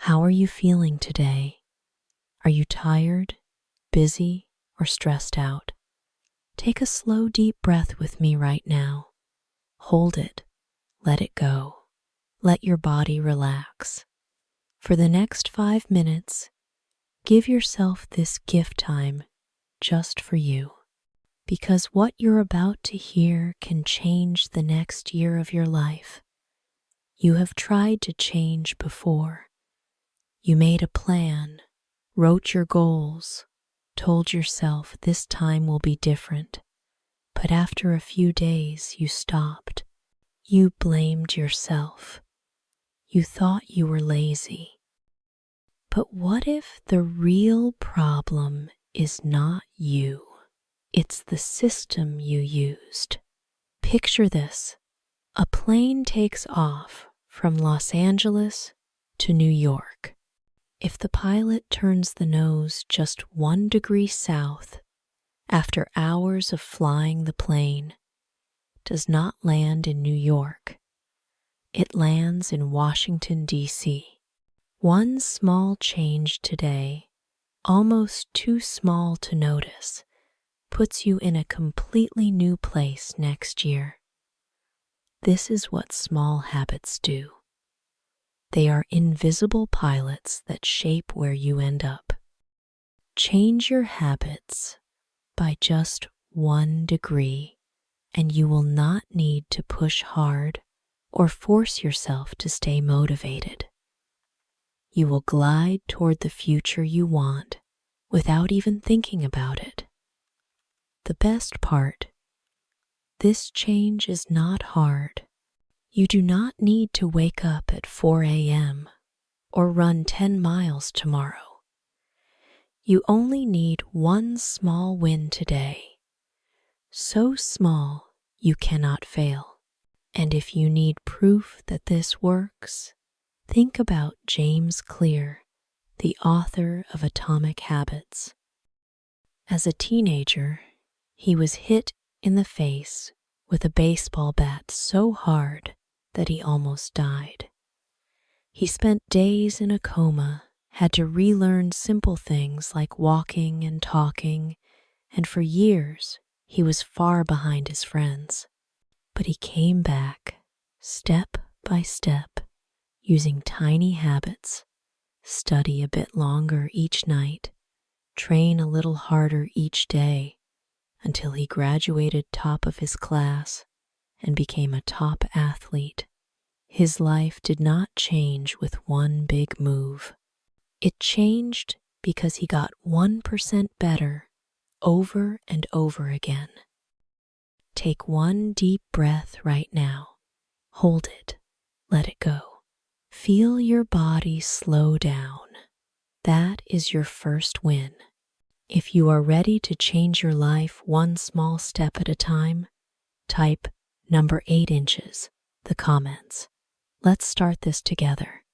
How are you feeling today? Are you tired, busy, or stressed out? Take a slow, deep breath with me right now. Hold it. Let it go. Let your body relax. For the next 5 minutes, give yourself this gift time just for you. Because what you're about to hear can change the next year of your life. You have tried to change before. You made a plan, wrote your goals, told yourself this time will be different. But after a few days, you stopped. You blamed yourself. You thought you were lazy. But what if the real problem is not you? It's the system you used. Picture this. A plane takes off from Los Angeles to New York. If the pilot turns the nose just 1 degree south, after hours of flying the plane, does not land in New York. It lands in Washington, D.C. One small change today, almost too small to notice, puts you in a completely new place next year. This is what small habits do. They are invisible pilots that shape where you end up. Change your habits by just 1 degree, and you will not need to push hard or force yourself to stay motivated. You will glide toward the future you want without even thinking about it. The best part, this change is not hard. You do not need to wake up at 4 a.m. or run 10 miles tomorrow. You only need one small win today. So small you cannot fail. And if you need proof that this works, think about James Clear, the author of Atomic Habits. As a teenager, he was hit in the face with a baseball bat so hard that he almost died. He spent days in a coma, had to relearn simple things like walking and talking, and for years he was far behind his friends. But he came back, step by step, using tiny habits, study a bit longer each night, train a little harder each day, until he graduated top of his class and became a top athlete. His life did not change with one big move. It changed because he got 1% better over and over again. Take one deep breath right now. Hold it. Let it go. Feel your body slow down. That is your first win. If you are ready to change your life one small step at a time, type number 8 inches, the comments. Let's start this together.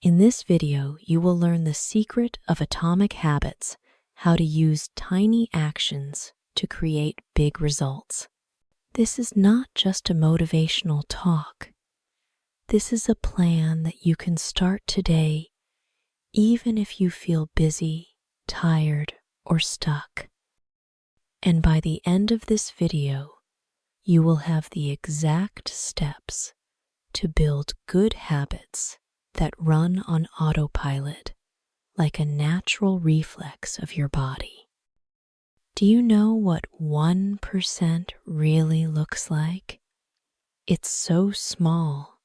In this video, you will learn the secret of atomic habits, how to use tiny actions to create big results. This is not just a motivational talk. This is a plan that you can start today, even if you feel busy, tired, or stuck. And by the end of this video, you will have the exact steps to build good habits that run on autopilot like a natural reflex of your body. Do you know what 1% really looks like? It's so small,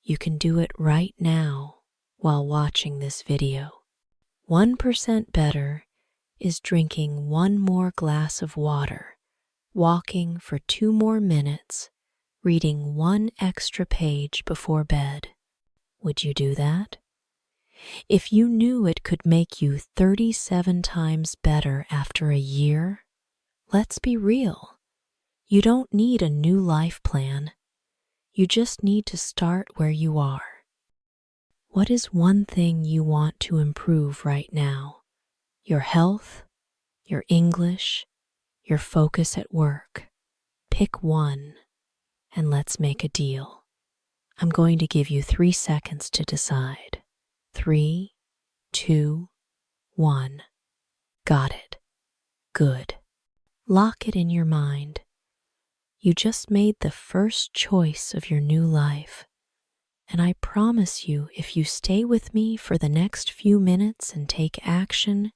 you can do it right now while watching this video. 1% better is drinking 1 more glass of water, walking for 2 more minutes, reading 1 extra page before bed. Would you do that? If you knew it could make you 37 times better after a year, let's be real. You don't need a new life plan. You just need to start where you are. What is one thing you want to improve right now? Your health, your English, your focus at work. Pick one, and let's make a deal. I'm going to give you 3 seconds to decide. 3, 2, 1. Got it. Good. Lock it in your mind. You just made the first choice of your new life. And I promise you, if you stay with me for the next few minutes and take action,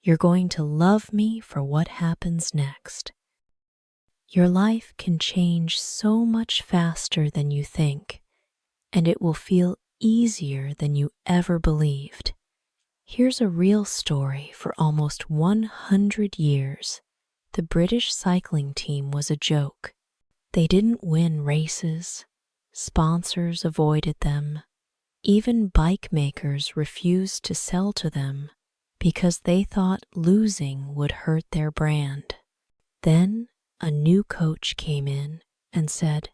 you're going to love me for what happens next. Your life can change so much faster than you think, and it will feel easier than you ever believed. Here's a real story. For almost 100 years, the British cycling team was a joke. They didn't win races. Sponsors avoided them. Even bike makers refused to sell to them because they thought losing would hurt their brand. Then a new coach came in and said,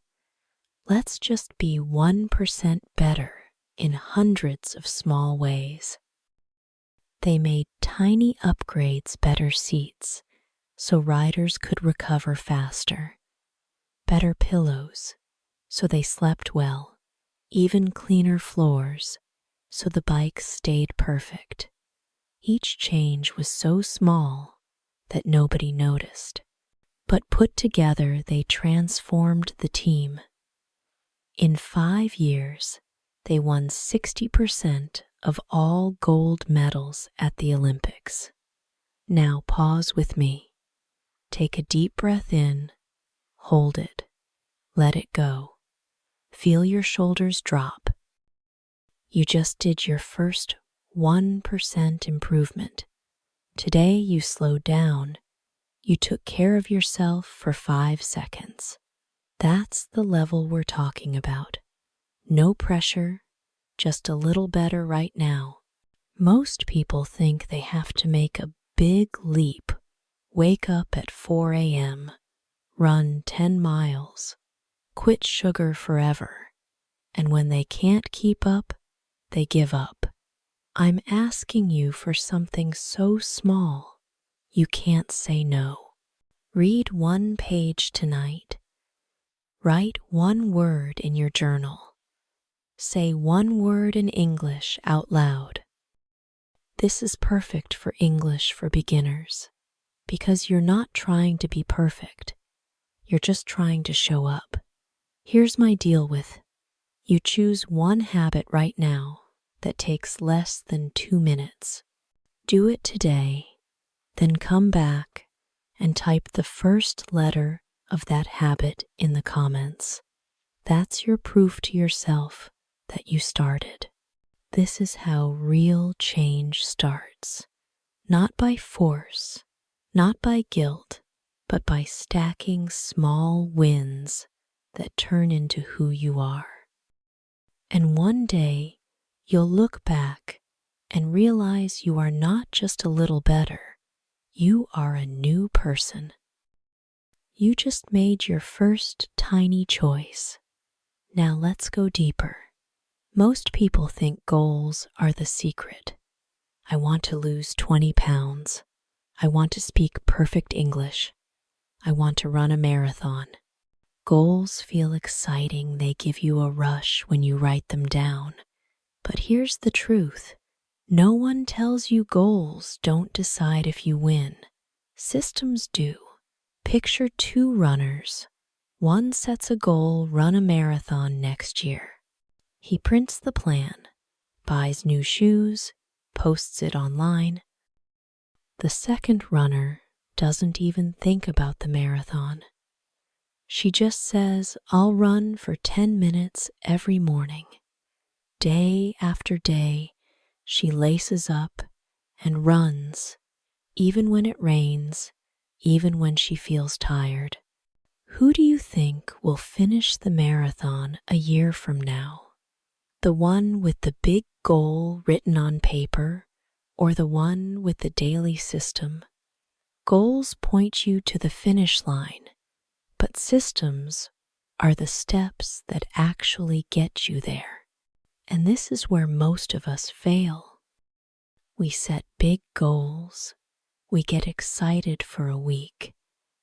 "Let's just be 1% better in hundreds of small ways." They made tiny upgrades, better seats, so riders could recover faster, better pillows, so they slept well, even cleaner floors, so the bikes stayed perfect. Each change was so small that nobody noticed, but put together they transformed the team. In 5 years, they won 60% of all gold medals at the Olympics. Now pause with me. Take a deep breath in, hold it, let it go. Feel your shoulders drop. You just did your first 1% improvement. Today you slowed down. You took care of yourself for 5 seconds. That's the level we're talking about. No pressure, just a little better right now. Most people think they have to make a big leap, wake up at 4 a.m., run 10 miles, quit sugar forever, and when they can't keep up, they give up. I'm asking you for something so small, you can't say no. Read 1 page tonight. Write 1 word in your journal. Say 1 word in English out loud. This is perfect for English for beginners because you're not trying to be perfect. You're just trying to show up. Here's my deal with: you choose 1 habit right now that takes less than 2 minutes. Do it today, then come back and type the first letter of that habit in the comments. That's your proof to yourself that you started. This is how real change starts. Not by force, not by guilt, but by stacking small wins that turn into who you are. And one day, you'll look back and realize you are not just a little better. You are a new person. You just made your first tiny choice. Now let's go deeper. Most people think goals are the secret. I want to lose 20 pounds. I want to speak perfect English. I want to run a marathon. Goals feel exciting. They give you a rush when you write them down. But here's the truth. No one tells you goals don't decide if you win. Systems do. Picture 2 runners. One sets a goal, run a marathon next year. He prints the plan, buys new shoes, posts it online. The second runner doesn't even think about the marathon. She just says, "I'll run for 10 minutes every morning." Day after day, she laces up and runs, even when it rains, even when she feels tired. Who do you think will finish the marathon a year from now? The one with the big goal written on paper, or the one with the daily system? Goals point you to the finish line, but systems are the steps that actually get you there. And this is where most of us fail. We set big goals, we get excited for a week,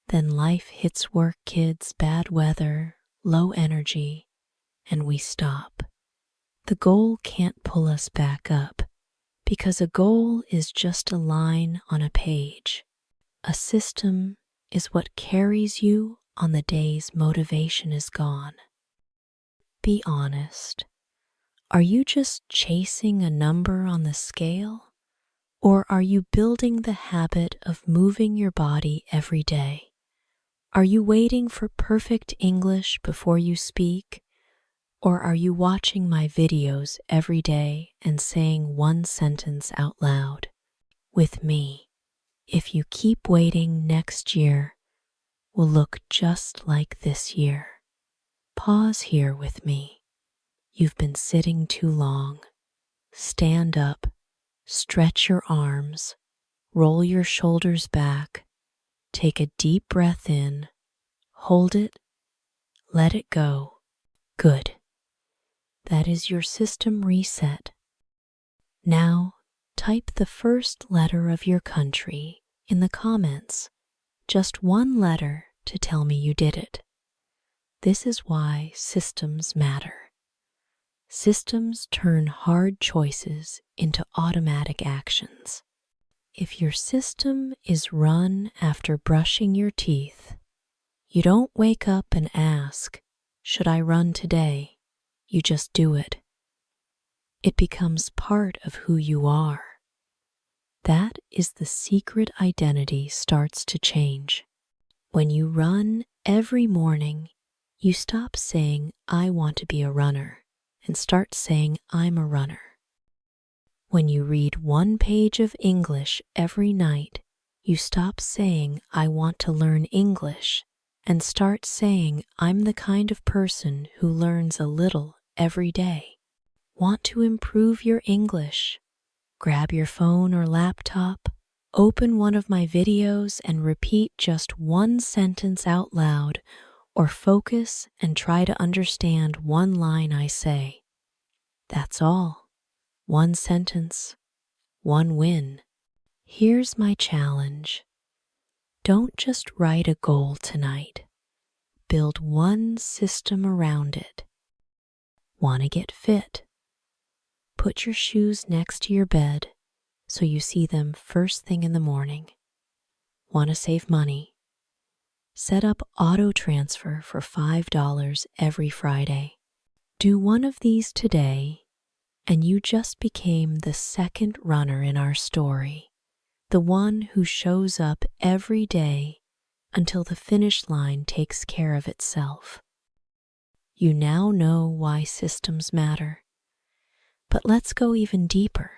then life hits work, kids, bad weather, low energy, and we stop. The goal can't pull us back up because a goal is just a line on a page. A system is what carries you on the days motivation is gone. Be honest. Are you just chasing a number on the scale? Or are you building the habit of moving your body every day? Are you waiting for perfect English before you speak? Or are you watching my videos every day and saying one sentence out loud? With me, if you keep waiting, next year will look just like this year. Pause here with me. You've been sitting too long. Stand up, stretch your arms, roll your shoulders back, take a deep breath in, hold it, let it go. Good. That is your system reset. Now, type the first letter of your country in the comments. Just one letter to tell me you did it. This is why systems matter. Systems turn hard choices into automatic actions. If your system is run after brushing your teeth, you don't wake up and ask, "Should I run today?" You just do it. It becomes part of who you are. That is the secret identity starts to change. When you run every morning, you stop saying, "I want to be a runner," and start saying, "I'm a runner." When you read one page of English every night, you stop saying, "I want to learn English," and start saying, "I'm the kind of person who learns a little every day." Want to improve your English? Grab your phone or laptop, open one of my videos and repeat just one sentence out loud, or focus and try to understand one line I say. That's all. One sentence, one win. Here's my challenge. Don't just write a goal tonight. Build one system around it. Want to get fit? Put your shoes next to your bed so you see them first thing in the morning. Want to save money? Set up auto transfer for $5 every Friday. Do one of these today, and you just became the second runner in our story, the one who shows up every day until the finish line takes care of itself. You now know why systems matter. But let's go even deeper.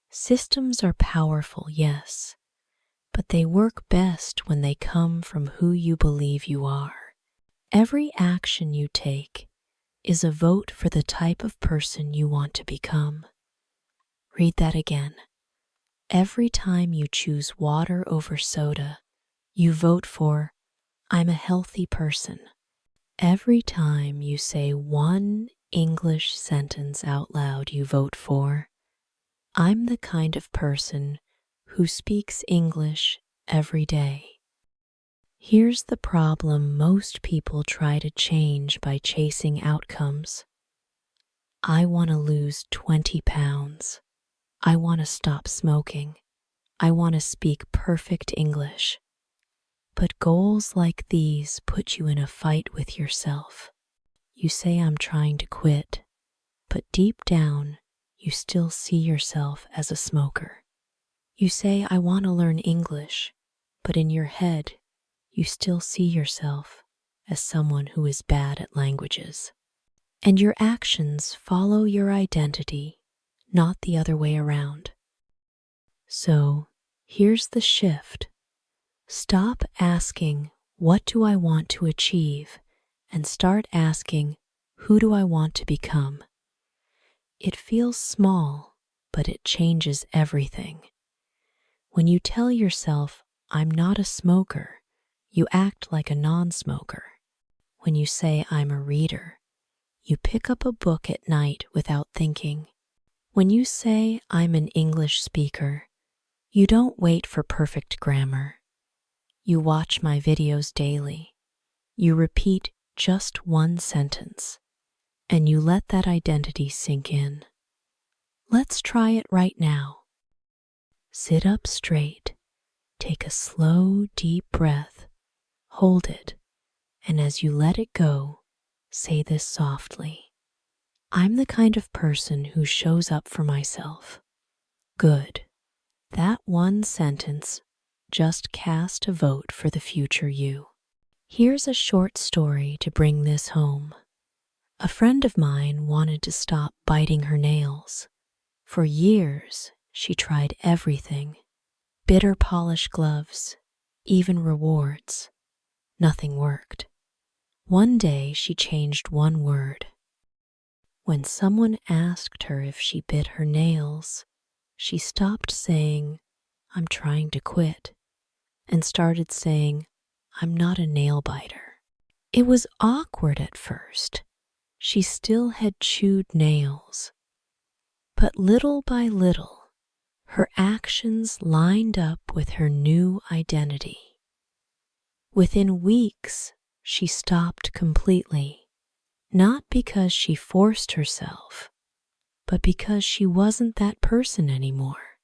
Systems are powerful, yes, but they work best when they come from who you believe you are. Every action you take is a vote for the type of person you want to become. Read that again. Every time you choose water over soda, you vote for, "I'm a healthy person." Every time you say one English sentence out loud, you vote for, "I'm the kind of person who speaks English every day." Here's the problem most people try to change by chasing outcomes. I want to lose 20 pounds. I want to stop smoking. I want to speak perfect English. But goals like these put you in a fight with yourself. You say, "I'm trying to quit," but deep down, you still see yourself as a smoker. You say, "I want to learn English," but in your head, you still see yourself as someone who is bad at languages. And your actions follow your identity, not the other way around. So, here's the shift. Stop asking, "What do I want to achieve?" and start asking, "Who do I want to become?" It feels small, but it changes everything. When you tell yourself, "I'm not a smoker," you act like a non-smoker. When you say, "I'm a reader," you pick up a book at night without thinking. When you say, "I'm an English speaker," you don't wait for perfect grammar. You watch my videos daily. You repeat just one sentence. and you let that identity sink in. Let's try it right now. Sit up straight, take a slow, deep breath, hold it, and as you let it go, say this softly. I'm the kind of person who shows up for myself. Good. That one sentence just cast a vote for the future you. Here's a short story to bring this home. A friend of mine wanted to stop biting her nails. For years, she tried everything. Bitter polish gloves, even rewards. Nothing worked. One day, she changed one word. When someone asked her if she bit her nails, she stopped saying, "I'm trying to quit," and started saying, "I'm not a nail biter." It was awkward at first. She still had chewed nails. But little by little, her actions lined up with her new identity. Within weeks, she stopped completely, not because she forced herself, but because she wasn't that person anymore.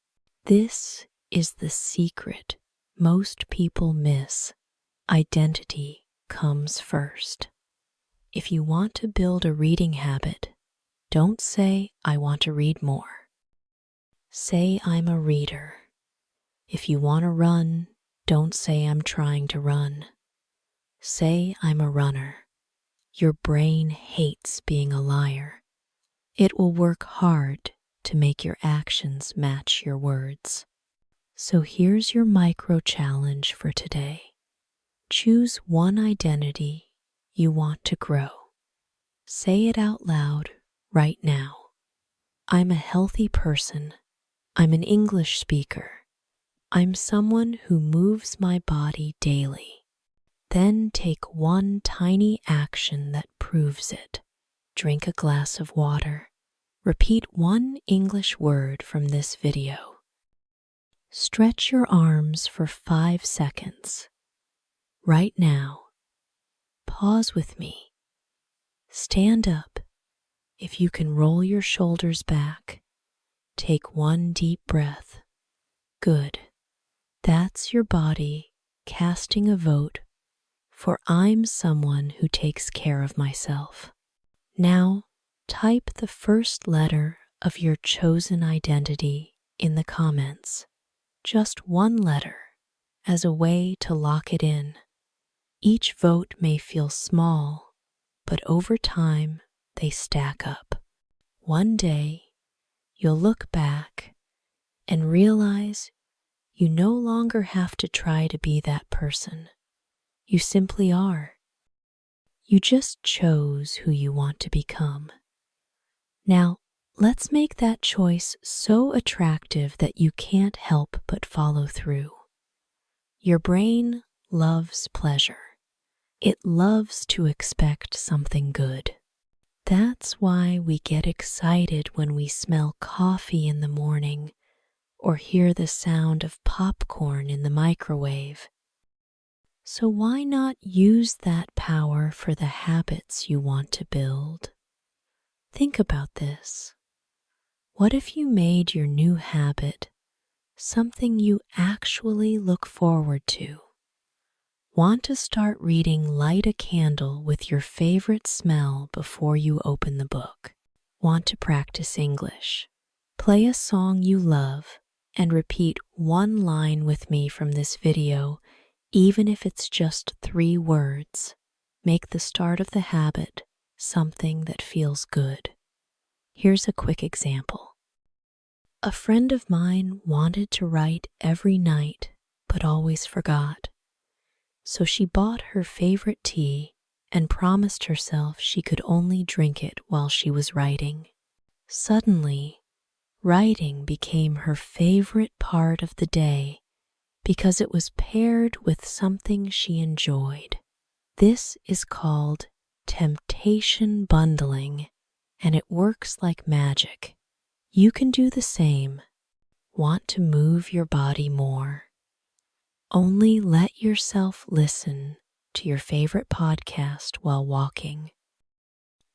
This is the secret most people miss. Identity comes first. If you want to build a reading habit, don't say, "I want to read more." Say, "I'm a reader." If you want to run, don't say, "I'm trying to run." Say, "I'm a runner." Your brain hates being a liar. It will work hard to make your actions match your words. So here's your micro challenge for today. Choose one identity you want to grow. Say it out loud right now. I'm a healthy person. I'm an English speaker. I'm someone who moves my body daily. Then take one tiny action that proves it. Drink a glass of water. Repeat one English word from this video. Stretch your arms for 5 seconds. Right now, pause with me. Stand up. If you can roll your shoulders back, take one deep breath. Good. That's your body casting a vote for I'm someone who takes care of myself. Now, type the first letter of your chosen identity in the comments. Just one letter as a way to lock it in. Each vote may feel small, but over time they stack up. One day, you'll look back and realize you no longer have to try to be that person. You simply are. You just chose who you want to become. Now, let's make that choice so attractive that you can't help but follow through. Your brain loves pleasure. It loves to expect something good. That's why we get excited when we smell coffee in the morning or hear the sound of popcorn in the microwave. So why not use that power for the habits you want to build? Think about this. What if you made your new habit something you actually look forward to? Want to start reading? Light a candle with your favorite smell before you open the book. Want to practice English? Play a song you love and repeat one line with me from this video, even if it's just 3 words. Make the start of the habit something that feels good. Here's a quick example. A friend of mine wanted to write every night, but always forgot. So she bought her favorite tea and promised herself she could only drink it while she was writing. Suddenly, writing became her favorite part of the day because it was paired with something she enjoyed. This is called temptation bundling, and it works like magic. You can do the same. Want to move your body more? Only let yourself listen to your favorite podcast while walking.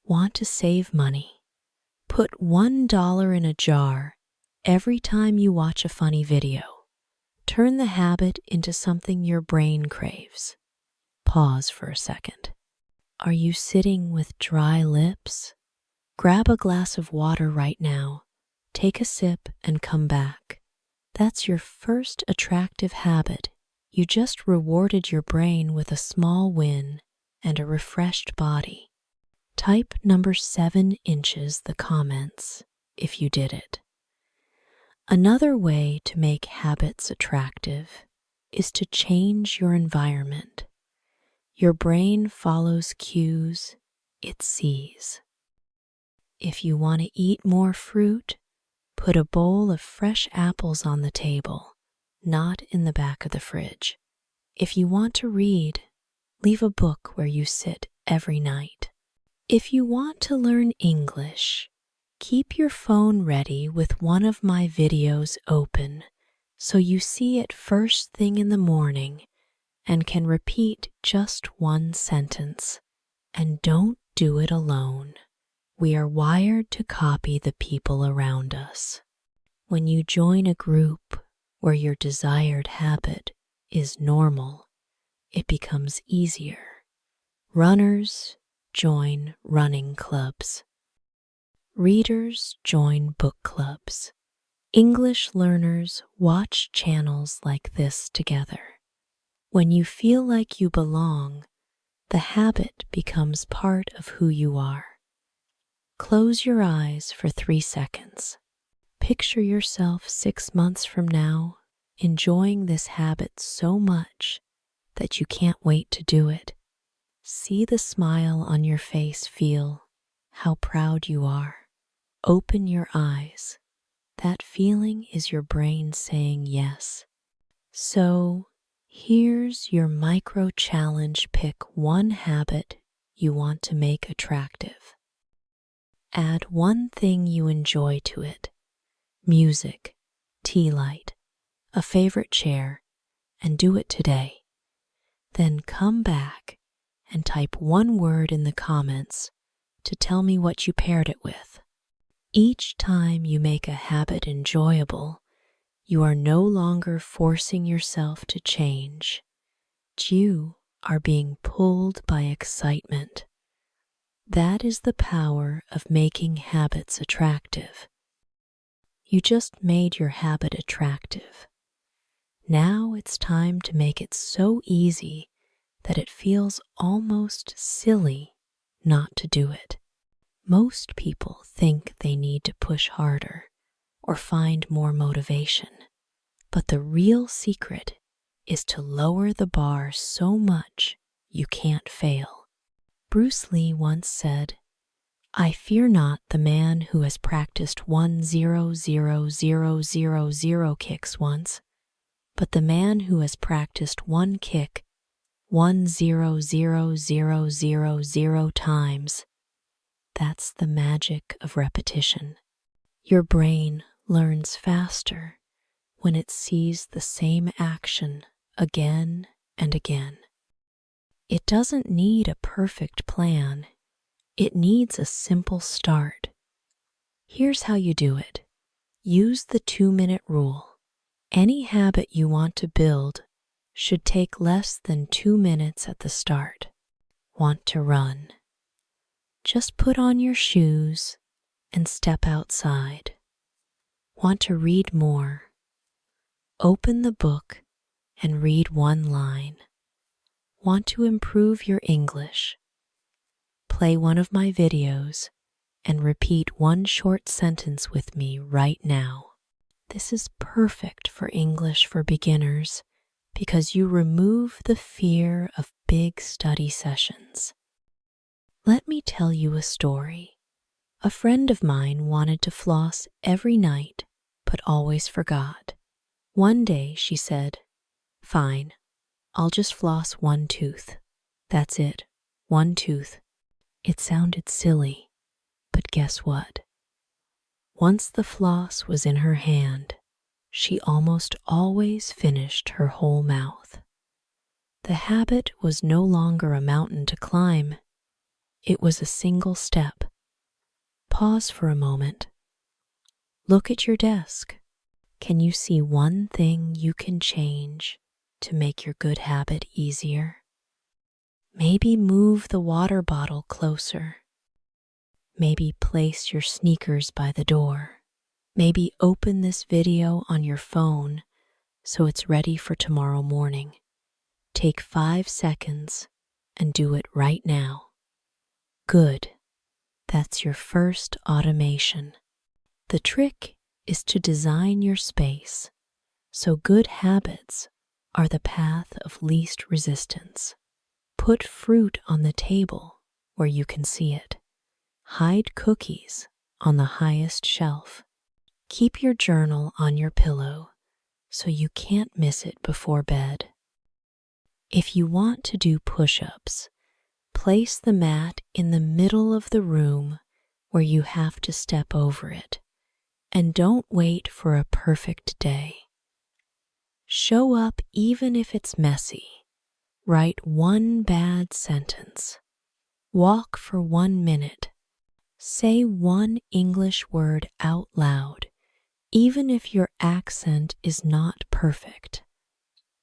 Want to save money? Put $1 in a jar every time you watch a funny video. Turn the habit into something your brain craves. Pause for a second. Are you sitting with dry lips? Grab a glass of water right now. Take a sip and come back. That's your first attractive habit. You just rewarded your brain with a small win and a refreshed body. Type number 7 inches the comments if you did it. Another way to make habits attractive is to change your environment. Your brain follows cues it sees. If you want to eat more fruit, put a bowl of fresh apples on the table, not in the back of the fridge. If you want to read, leave a book where you sit every night. If you want to learn English, keep your phone ready with one of my videos open so you see it first thing in the morning and can repeat just one sentence. And don't do it alone. We are wired to copy the people around us. When you join a group where your desired habit is normal, it becomes easier. Runners join running clubs. Readers join book clubs. English learners watch channels like this together. When you feel like you belong, the habit becomes part of who you are. Close your eyes for 3 seconds. Picture yourself 6 months from now, enjoying this habit so much that you can't wait to do it. See the smile on your face, feel how proud you are. Open your eyes. That feeling is your brain saying yes. So, here's your micro challenge. Pick one habit you want to make attractive. Add one thing you enjoy to it. Music, tea light, a favorite chair, and do it today. Then come back and type one word in the comments to tell me what you paired it with. Each time you make a habit enjoyable, you are no longer forcing yourself to change. You are being pulled by excitement. That is the power of making habits attractive. You just made your habit attractive. Now it's time to make it so easy that it feels almost silly not to do it. Most people think they need to push harder or find more motivation, but the real secret is to lower the bar so much you can't fail. Bruce Lee once said, "I fear not the man who has practiced 1,000,000 kicks once, but the man who has practiced one kick 1,000,000 times." That's the magic of repetition. Your brain learns faster when it sees the same action again and again. It doesn't need a perfect plan. It needs a simple start. Here's how you do it. Use the 2-minute rule. Any habit you want to build should take less than 2 minutes at the start. Want to run? Just put on your shoes and step outside. Want to read more? Open the book and read one line. Want to improve your English? Play one of my videos and repeat one short sentence with me right now. This is perfect for English for beginners because you remove the fear of big study sessions. Let me tell you a story. A friend of mine wanted to floss every night but always forgot. One day she said, "Fine, I'll just floss one tooth. That's it, one tooth." It sounded silly, but guess what? Once the floss was in her hand, she almost always finished her whole mouth. The habit was no longer a mountain to climb. It was a single step. Pause for a moment. Look at your desk. Can you see one thing you can change to make your good habit easier? Maybe move the water bottle closer. Maybe place your sneakers by the door. Maybe open this video on your phone so it's ready for tomorrow morning. Take 5 seconds and do it right now. Good. That's your first automation. The trick is to design your space so good habits are the path of least resistance. Put fruit on the table where you can see it. Hide cookies on the highest shelf. Keep your journal on your pillow so you can't miss it before bed. If you want to do push-ups, place the mat in the middle of the room where you have to step over it, and don't wait for a perfect day. Show up even if it's messy. Write one bad sentence. Walk for 1 minute. Say one English word out loud, even if your accent is not perfect.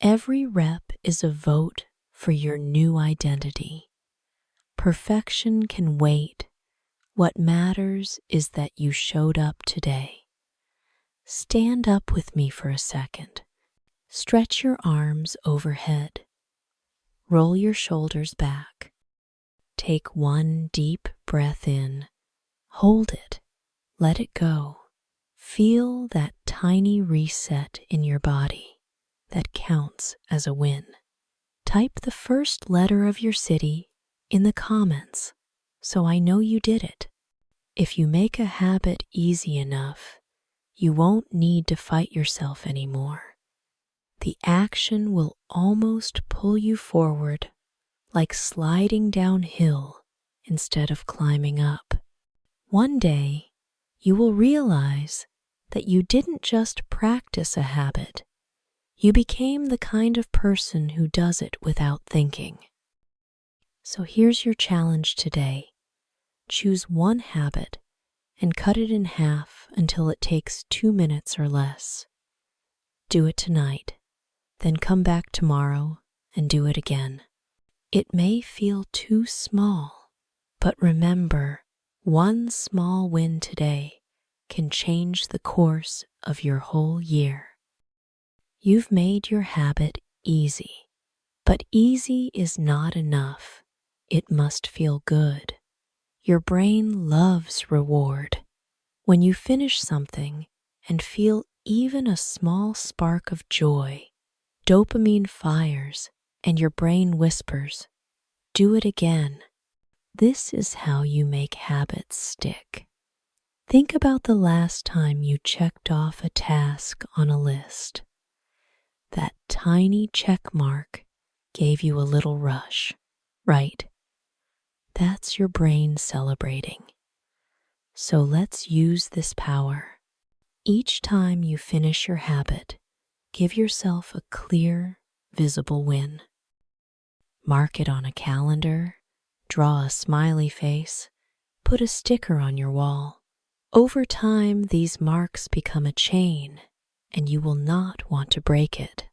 Every rep is a vote for your new identity. Perfection can wait. What matters is that you showed up today. Stand up with me for a second. Stretch your arms overhead. Roll your shoulders back. Take one deep breath in. Hold it. Let it go. Feel that tiny reset in your body that counts as a win. Type the first letter of your city in the comments so I know you did it. If you make a habit easy enough, you won't need to fight yourself anymore. The action will almost pull you forward, like sliding downhill instead of climbing up. One day, you will realize that you didn't just practice a habit. You became the kind of person who does it without thinking. So here's your challenge today. Choose one habit and cut it in half until it takes 2 minutes or less. Do it tonight, then come back tomorrow and do it again. It may feel too small, but remember, one small win today can change the course of your whole year. You've made your habit easy, but easy is not enough. It must feel good. Your brain loves reward. When you finish something and feel even a small spark of joy, dopamine fires and your brain whispers, "Do it again." This is how you make habits stick. Think about the last time you checked off a task on a list. That tiny check mark gave you a little rush, right? That's your brain celebrating. So let's use this power. Each time you finish your habit, give yourself a clear, visible win. Mark it on a calendar, draw a smiley face, put a sticker on your wall. Over time, these marks become a chain, and you will not want to break it.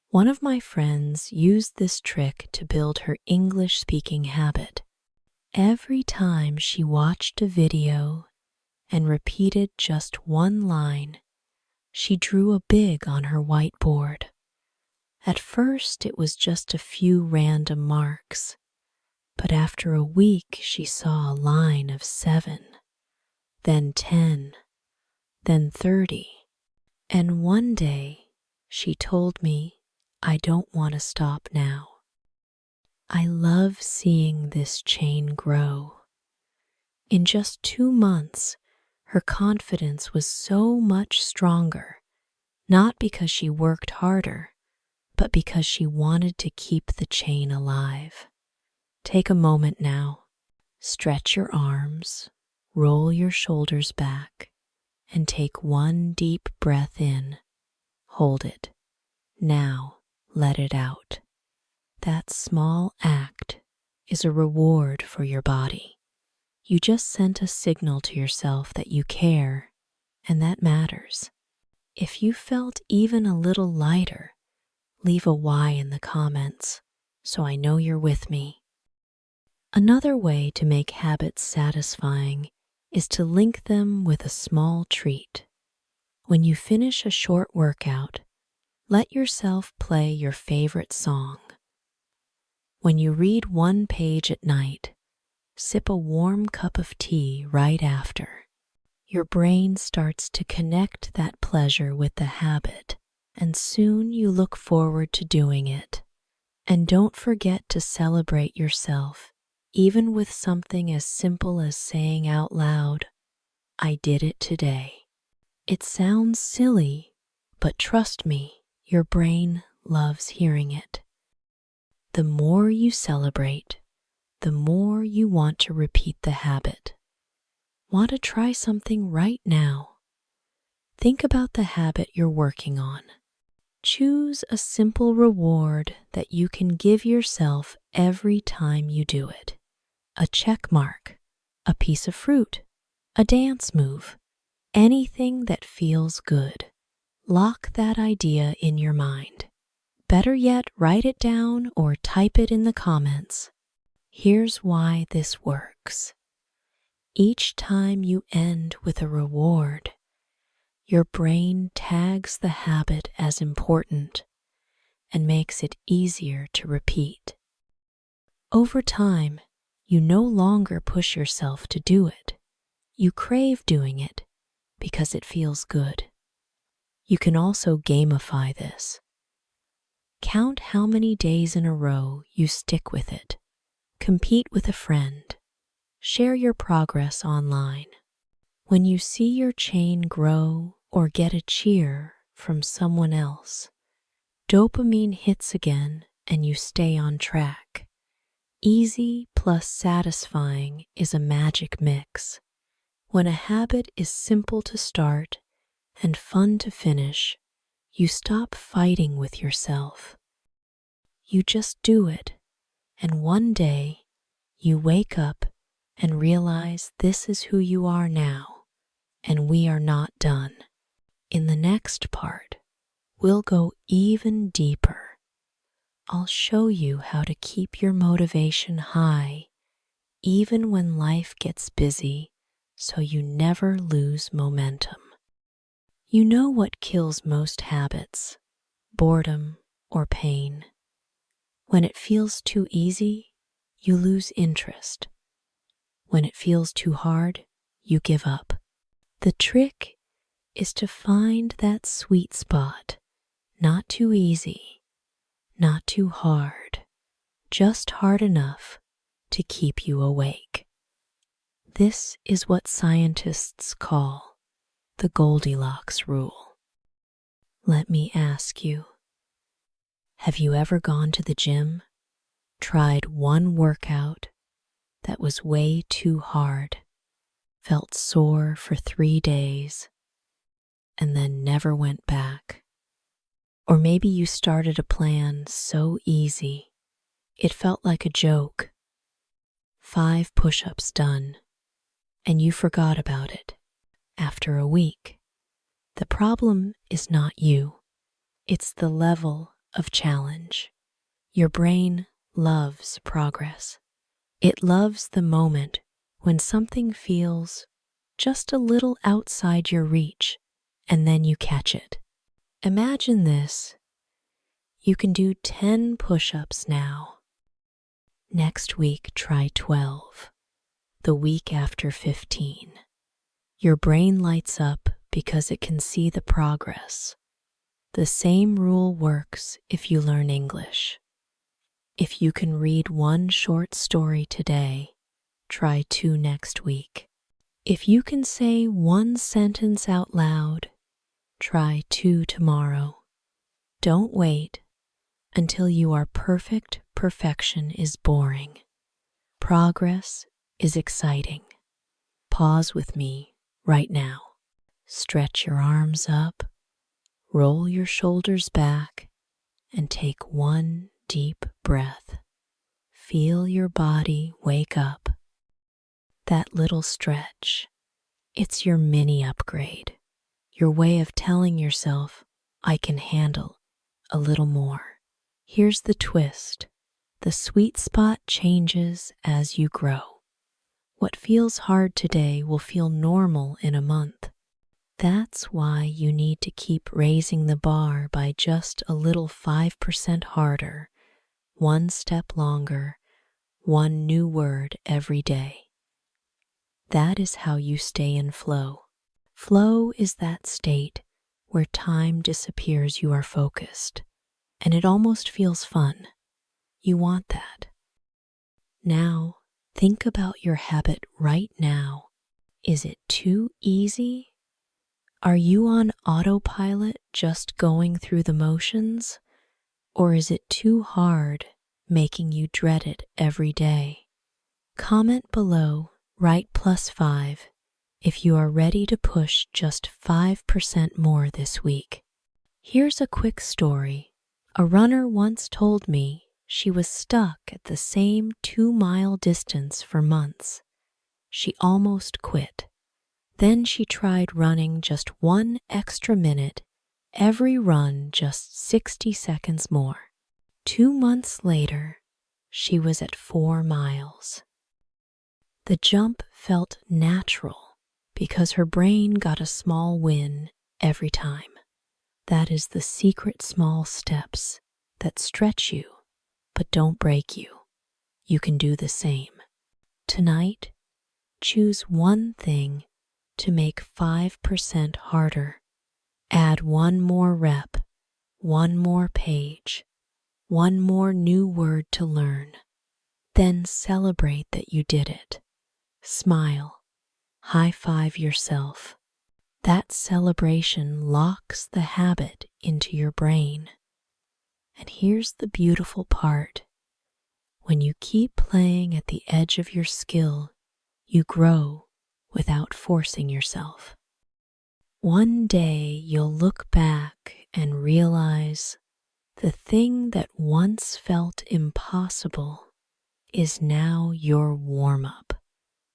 One of my friends used this trick to build her English speaking habit. Every time she watched a video and repeated just one line, she drew a big on her whiteboard. At first, it was just a few random marks, but after a week, she saw a line of 7, then 10, then 30. And one day, she told me, "I don't want to stop now." I love seeing this chain grow. In just 2 months, her confidence was so much stronger, not because she worked harder, but because she wanted to keep the chain alive. Take a moment now. Stretch your arms, roll your shoulders back, and take one deep breath in. Hold it. Now, let it out. That small act is a reward for your body. You just sent a signal to yourself that you care, and that matters. If you felt even a little lighter, leave a why in the comments so I know you're with me. Another way to make habits satisfying is to link them with a small treat. When you finish a short workout, let yourself play your favorite song. When you read one page at night, sip a warm cup of tea right after. Your brain starts to connect that pleasure with the habit, and soon you look forward to doing it. And don't forget to celebrate yourself, even with something as simple as saying out loud, "I did it today." It sounds silly, but trust me, your brain loves hearing it. The more you celebrate, the more you want to repeat the habit. Want to try something right now? Think about the habit you're working on. Choose a simple reward that you can give yourself every time you do it. A check mark, a piece of fruit, a dance move, anything that feels good. Lock that idea in your mind. Better yet, write it down or type it in the comments. Here's why this works. Each time you end with a reward, your brain tags the habit as important and makes it easier to repeat. Over time, you no longer push yourself to do it. You crave doing it because it feels good. You can also gamify this. Count how many days in a row you stick with it. Compete with a friend. Share your progress online. When you see your chain grow or get a cheer from someone else, dopamine hits again and you stay on track. Easy plus satisfying is a magic mix. When a habit is simple to start and fun to finish, you stop fighting with yourself. You just do it, and one day you wake up and realize this is who you are now, and we are not done. In the next part, we'll go even deeper. I'll show you how to keep your motivation high, even when life gets busy, so you never lose momentum. You know what kills most habits, boredom or pain. When it feels too easy, you lose interest. When it feels too hard, you give up. The trick is to find that sweet spot, not too easy, not too hard, just hard enough to keep you awake. This is what scientists call the Goldilocks rule. Let me ask you, have you ever gone to the gym, tried one workout that was way too hard, felt sore for 3 days, and then never went back? Or maybe you started a plan so easy, it felt like a joke. 5 push-ups done, and you forgot about it after a week. The problem is not you. It's the level of challenge. Your brain loves progress. It loves the moment when something feels just a little outside your reach, and then you catch it. Imagine this. You can do 10 push-ups now. Next week, try 12. The week after, 15. Your brain lights up because it can see the progress. The same rule works if you learn English. If you can read 1 short story today, try 2 next week. If you can say 1 sentence out loud, try 2 tomorrow. Don't wait until you are perfect. Perfection is boring. Progress is exciting. Pause with me right now. Stretch your arms up, roll your shoulders back, and take 1 deep breath. feel your body wake up. That little stretch, it's your mini upgrade, your way of telling yourself, I can handle a little more. Here's the twist. The sweet spot changes as you grow. What feels hard today will feel normal in a month. That's why you need to keep raising the bar by just a little 5% harder, one step longer, one new word every day. That is how you stay in flow. Flow is that state where time disappears, you are focused, and it almost feels fun. You want that. Now, think about your habit right now. Is it too easy? Are you on autopilot just going through the motions? Or is it too hard, making you dread it every day? Comment below, write +5 if you are ready to push just 5% more this week. Here's a quick story. A runner once told me she was stuck at the same 2-mile distance for months. She almost quit. Then she tried running just 1 extra minute, every run just 60 seconds more. 2 months later, she was at 4 miles. The jump felt natural because her brain got a small win every time. That is the secret small steps that stretch you but don't break you. You can do the same. Tonight, choose one thing to make 5% harder. Add one more rep, one more page, one more new word to learn. Then celebrate that you did it. Smile. High-five yourself. That celebration locks the habit into your brain. And here's the beautiful part. When you keep playing at the edge of your skill, you grow without forcing yourself. One day you'll look back and realize the thing that once felt impossible is now your warm-up.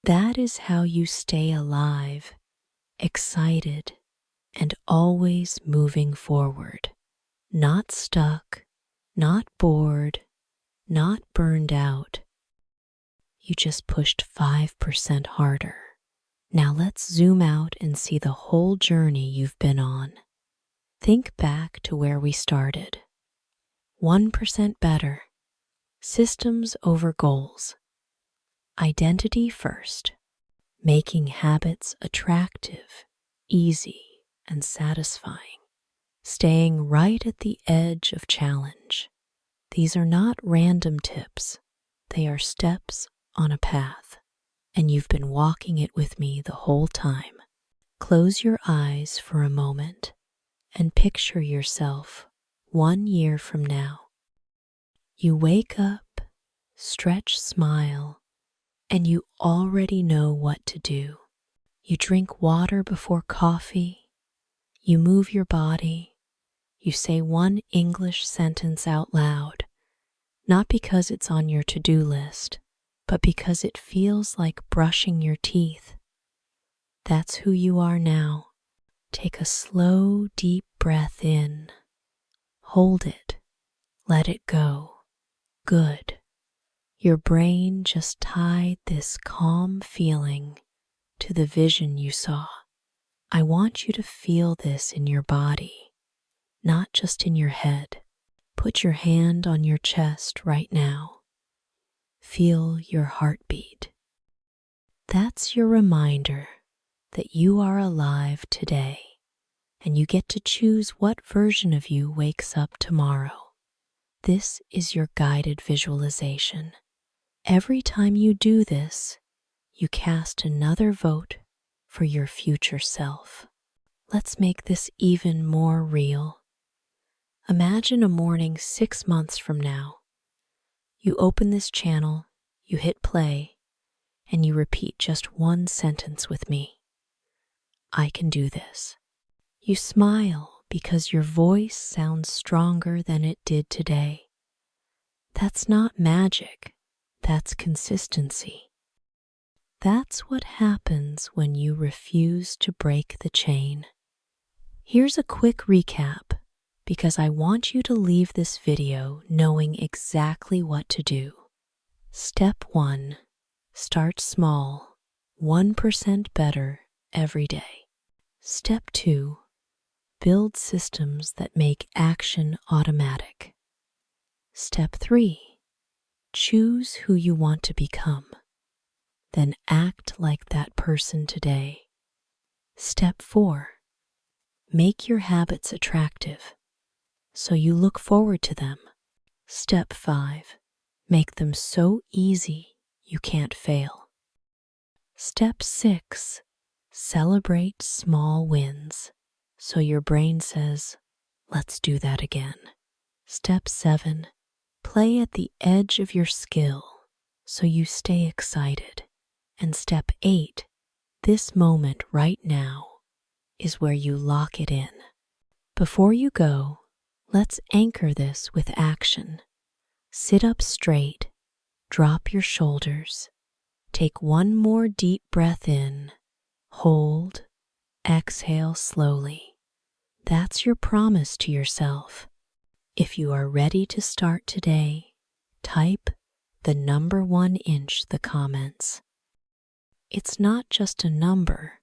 That is how you stay alive, excited, and always moving forward. Not stuck, not bored, not burned out. You just pushed 5% harder. Now let's zoom out and see the whole journey you've been on. Think back to where we started. 1% better. Systems over goals. Identity first. Making habits attractive, easy, and satisfying. Staying right at the edge of challenge. These are not random tips. They are steps on a path. And you've been walking it with me the whole time. Close your eyes for a moment and picture yourself 1 year from now. You wake up, stretch, smile, and you already know what to do. You drink water before coffee. You move your body. You say one English sentence out loud, not because it's on your to-do list, but because it feels like brushing your teeth. That's who you are now. Take a slow, deep breath in. Hold it. Let it go. Good. Your brain just tied this calm feeling to the vision you saw. I want you to feel this in your body, not just in your head. Put your hand on your chest right now. Feel your heartbeat. That's your reminder that you are alive today, and you get to choose what version of you wakes up tomorrow. This is your guided visualization. Every time you do this, you cast another vote for your future self. Let's make this even more real. Imagine a morning 6 months from now. You open this channel, you hit play, and you repeat just one sentence with me. I can do this. You smile because your voice sounds stronger than it did today. That's not magic. That's consistency. That's what happens when you refuse to break the chain. Here's a quick recap because I want you to leave this video knowing exactly what to do. Step 1. Start small, 1% better every day. Step 2. Build systems that make action automatic. Step 3. Choose who you want to become. Then act like that person today. Step 4. Make your habits attractive so you look forward to them. Step 5. Make them so easy you can't fail. Step 6. Celebrate small wins so your brain says, let's do that again. Step 7. Play at the edge of your skill so you stay excited. And step 8. This moment right now is where you lock it in. Before you go, let's anchor this with action. Sit up straight, drop your shoulders, take one more deep breath in, hold, exhale slowly. That's your promise to yourself. If you are ready to start today, type the number 1 inch the comments. It's not just a number,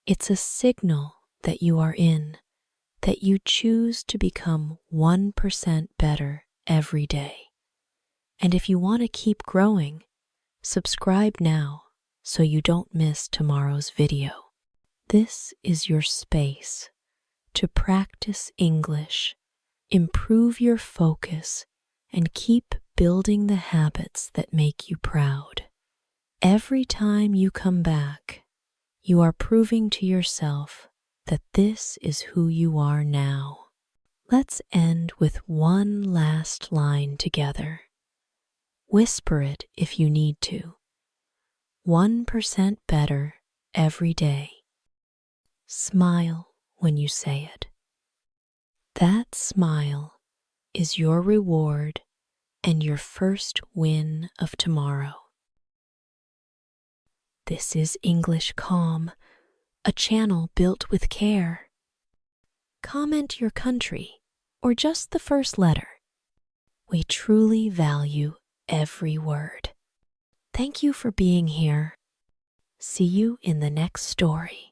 it's a signal that you are in, that you choose to become 1% better every day. And if you want to keep growing, subscribe now so you don't miss tomorrow's video. This is your space to practice English, improve your focus, and keep building the habits that make you proud. Every time you come back, you are proving to yourself that this is who you are now. Let's end with one last line together. Whisper it if you need to. 1% better every day. Smile when you say it. That smile is your reward and your first win of tomorrow. This is English Calm, a channel built with care. Comment your country or just the first letter. We truly value every word. Thank you for being here. See you in the next story.